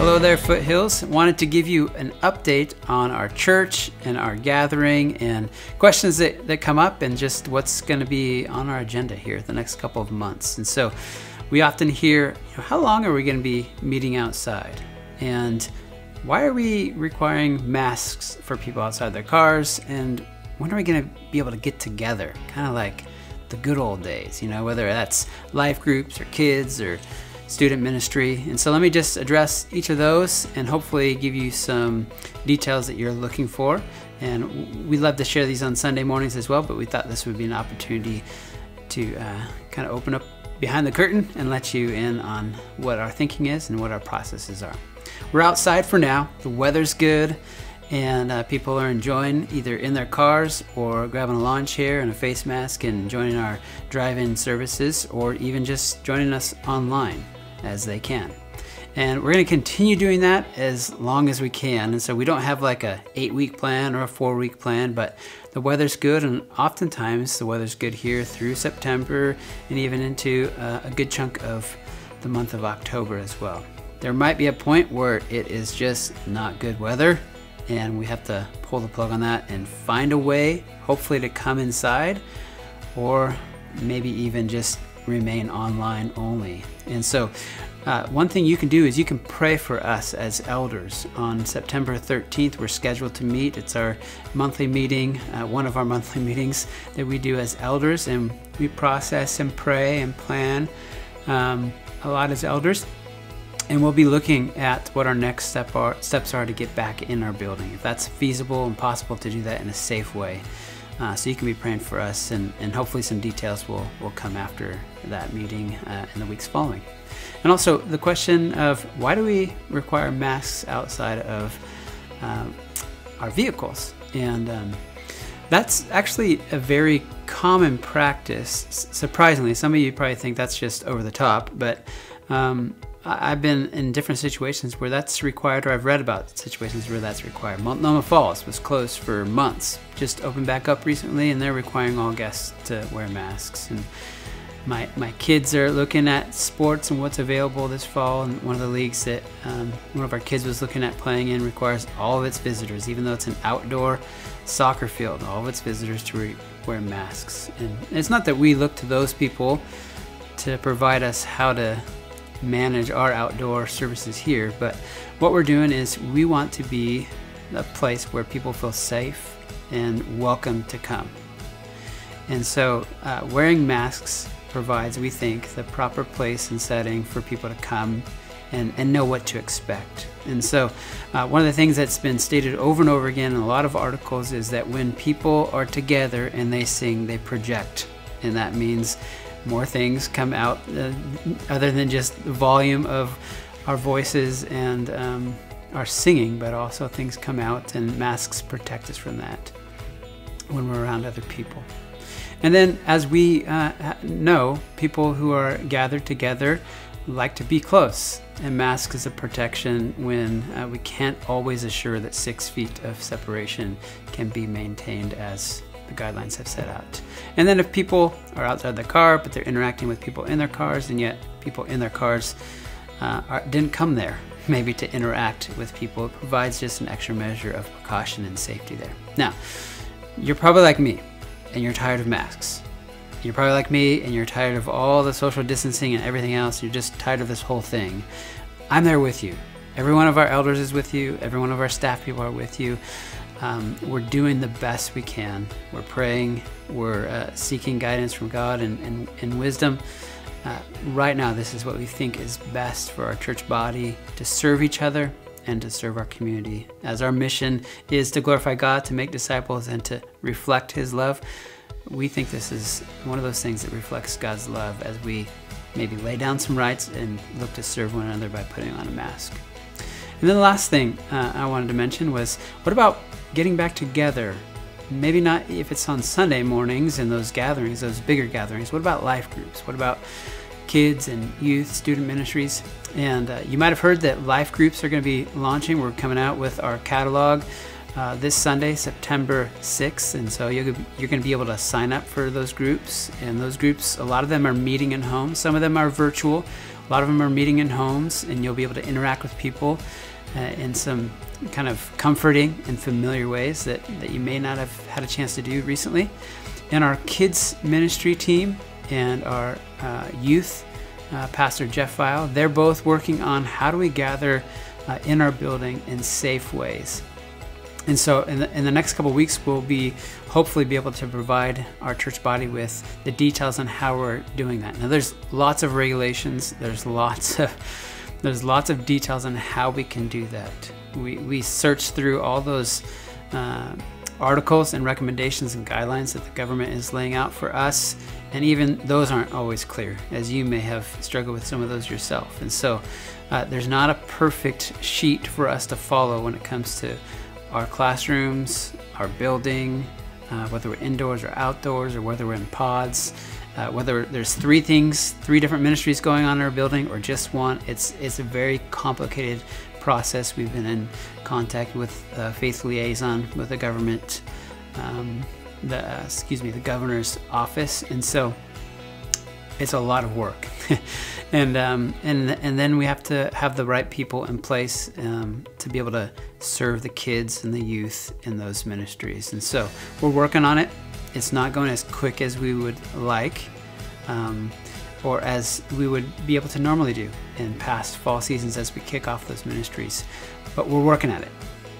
Hello there, Foothills. Wanted to give you an update on our church and our gathering and questions that come up and just what's going to be on our agenda here the next couple of months. And so we often hear, how long are we going to be meeting outside? And why are we requiring masks for people outside their cars? And when are we going to be able to get together? Kind of like the good old days, whether that's life groups or kids or student ministry. And so let me just address each of those and hopefully give you some details that you're looking for. And we love to share these on Sunday mornings as well, but we thought this would be an opportunity to kind of open up behind the curtain and let you in on what our thinking is and what our processes are. We're outside for now. The weather's good, and people are enjoying either in their cars or grabbing a lawn chair and a face mask and joining our drive-in services, or even just joining us online as they can. And we're going to continue doing that as long as we can. And so we don't have like a 8-week plan or a 4-week plan, but the weather's good, and oftentimes the weather's good here through September and even into a good chunk of the month of October as well. There might be a point where it is just not good weather and we have to pull the plug on that and find a way, hopefully, to come inside, or maybe even just remain online only. And so one thing you can do is you can pray for us as elders. On September 13th, we're scheduled to meet. It's our monthly meeting, one of our monthly meetings that we do as elders, and we process and pray and plan a lot as elders. And we'll be looking at what our next steps are to get back in our building, if that's feasible and possible to do that in a safe way. So you can be praying for us, and hopefully some details will come after that meeting in the weeks following. And also the question of why do we require masks outside of our vehicles? And that's actually a very common practice. Surprisingly, some of you probably think that's just over the top, but I've been in different situations where that's required, or I've read about situations where that's required. Multnomah Falls was closed for months, just opened back up recently, and they're requiring all guests to wear masks. And my kids are looking at sports and what's available this fall, and one of the leagues that one of our kids was looking at playing in requires all of its visitors, even though it's an outdoor soccer field, all of its visitors to wear masks. And it's not that we look to those people to provide us how to manage our outdoor services here, but what we're doing is we want to be a place where people feel safe and welcome to come. And so wearing masks provides, we think, the proper place and setting for people to come and know what to expect. And so one of the things that's been stated over and over again in a lot of articles is that when people are together and they sing, they project. And that means more things come out other than just the volume of our voices and our singing, but also things come out, and masks protect us from that when we're around other people. And then, as we know, people who are gathered together like to be close, and mask is a protection when we can't always assure that 6 feet of separation can be maintained as the guidelines have set out. And then if people are outside the car, but they're interacting with people in their cars, and yet people in their cars didn't come there maybe to interact with people, it provides just an extra measure of precaution and safety there. Now, you're probably like me, and you're tired of masks. You're probably like me, and you're tired of all the social distancing and everything else. You're just tired of this whole thing. I'm there with you. Every one of our elders is with you. Every one of our staff people are with you. We're doing the best we can. We're praying. We're seeking guidance from God and wisdom. Right now, this is what we think is best for our church body, to serve each other and to serve our community. As our mission is to glorify God, to make disciples, and to reflect His love, we think this is one of those things that reflects God's love as we maybe lay down some rights and look to serve one another by putting on a mask. And then the last thing I wanted to mention was, what about getting back together? Maybe not if it's on Sunday mornings and those gatherings, those bigger gatherings. What about life groups? What about kids and youth, student ministries? And you might have heard that life groups are going to be launching. We're coming out with our catalog this Sunday, September 6th. And so you're going to be able to sign up for those groups. And those groups, a lot of them are meeting at home. Some of them are virtual. A lot of them are meeting in homes, and you'll be able to interact with people in some kind of comforting and familiar ways that you may not have had a chance to do recently. And our kids ministry team and our youth, Pastor Jeff Weil, they're both working on how do we gather in our building in safe ways. And so in the next couple of weeks, we'll hopefully be able to provide our church body with the details on how we're doing that. Now, there's lots of regulations. There's lots of details on how we can do that. We searched through all those articles and recommendations and guidelines that the government is laying out for us, and even those aren't always clear, as you may have struggled with some of those yourself. And so there's not a perfect sheet for us to follow when it comes to our classrooms, our building, whether we're indoors or outdoors, or whether we're in pods, whether there's three different ministries going on in our building or just one. It's a very complicated process. We've been in contact with Faith Liaison with the government, the governor's office, and so it's a lot of work. and then we have to have the right people in place to be able to serve the kids and the youth in those ministries. And so we're working on it. It's not going as quick as we would like, or as we would be able to normally do in past fall seasons as we kick off those ministries. But we're working at it.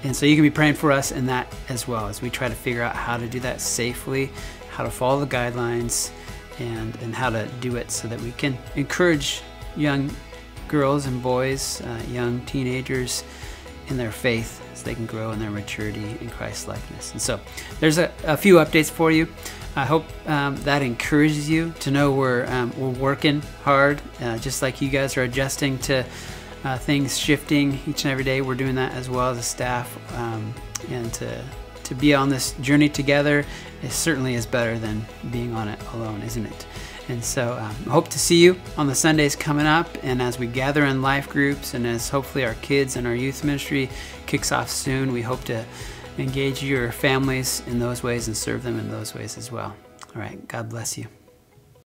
And so you can be praying for us in that as well, as we try to figure out how to do that safely, how to follow the guidelines, and how to do it so that we can encourage young girls and boys, young teenagers in their faith as they can grow in their maturity in Christ's likeness. And so there's a few updates for you. I hope that encourages you to know we're working hard, just like you guys are adjusting to things shifting each and every day. We're doing that as well as a staff, and to be on this journey together certainly is better than being on it alone, isn't it? And so I hope to see you on the Sundays coming up, and as we gather in life groups, and as hopefully our kids and our youth ministry kicks off soon, we hope to engage your families in those ways and serve them in those ways as well. All right, God bless you.